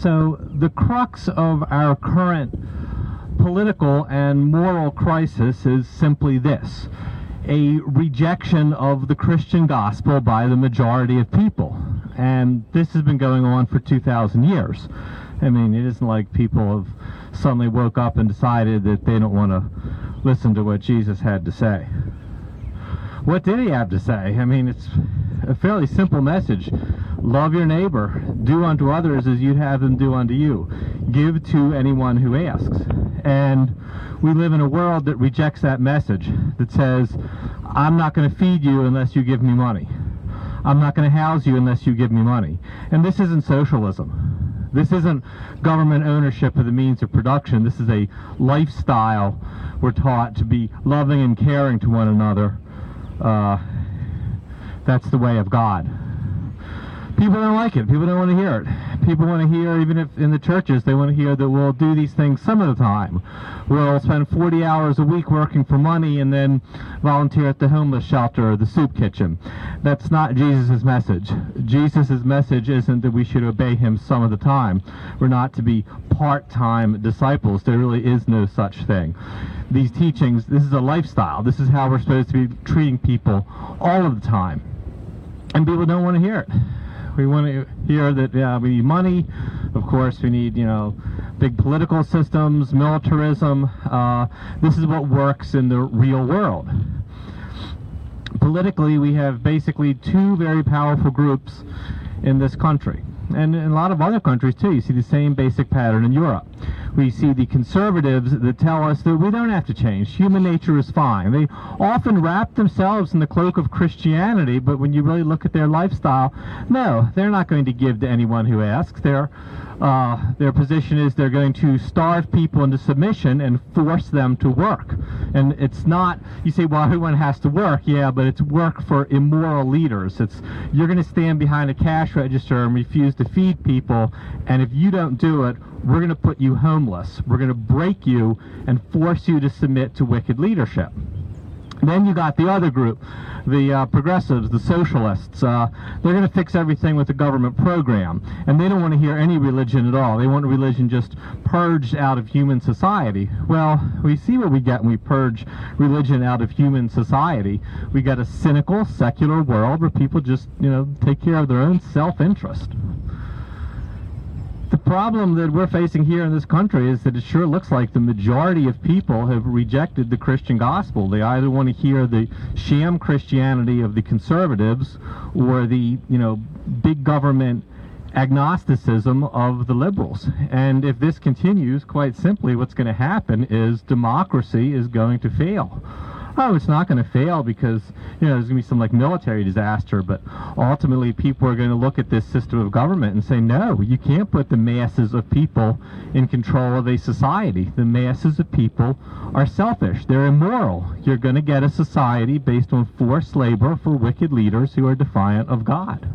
So the crux of our current political and moral crisis is simply this: a rejection of the Christian gospel by the majority of people. And this has been going on for 2,000 years. I mean, it isn't like people have suddenly woke up and decided that they don't want to listen to what Jesus had to say. What did he have to say? I mean, it's a fairly simple message. Love your neighbor. Do unto others as you'd have them do unto you. Give to anyone who asks. And we live in a world that rejects that message, that says, I'm not going to feed you unless you give me money. I'm not going to house you unless you give me money. And this isn't socialism. This isn't government ownership of the means of production. This is a lifestyle we're taught to be loving and caring to one another. That's the way of God. People don't like it. People don't want to hear it. People want to hear, even if in the churches, they want to hear that we'll do these things some of the time. We'll spend 40 hours a week working for money and then volunteer at the homeless shelter or the soup kitchen. That's not Jesus' message. Jesus' message isn't that we should obey him some of the time. We're not to be part-time disciples. There really is no such thing. These teachings, this is a lifestyle. This is how we're supposed to be treating people all of the time. And people don't want to hear it. We want to hear that we need money. Of course, we need, big political systems, militarism. This is what works in the real world. Politically, we have basically two very powerful groups in this country. And in a lot of other countries, too. You see the same basic pattern in Europe. We see the conservatives that tell us that we don't have to change. Human nature is fine. They often wrap themselves in the cloak of Christianity, but when you really look at their lifestyle, no, they're not going to give to anyone who asks. Their position is they're going to starve people into submission and force them to work. And it's not, you say, well, everyone has to work. Yeah, but it's work for immoral leaders. You're going to stand behind a cash register and refuse to feed people, and if you don't do it, we're going to put you homeless. We're going to break you and force you to submit to wicked leadership. Then you got the other group, the progressives, the socialists. They're going to fix everything with a government program, and they don't want to hear any religion at all. They want religion just purged out of human society. Well, we see what we get when we purge religion out of human society. We got a cynical, secular world where people just, take care of their own self-interest. The problem that we're facing here in this country is that it sure looks like the majority of people have rejected the Christian gospel. They either want to hear the sham Christianity of the conservatives or the, big government agnosticism of the liberals. And if this continues, quite simply, what's going to happen is democracy is going to fail. Oh, it's not going to fail because, there's going to be some military disaster, but ultimately people are going to look at this system of government and say, no, you can't put the masses of people in control of a society. The masses of people are selfish. They're immoral. You're going to get a society based on forced labor for wicked leaders who are defiant of God.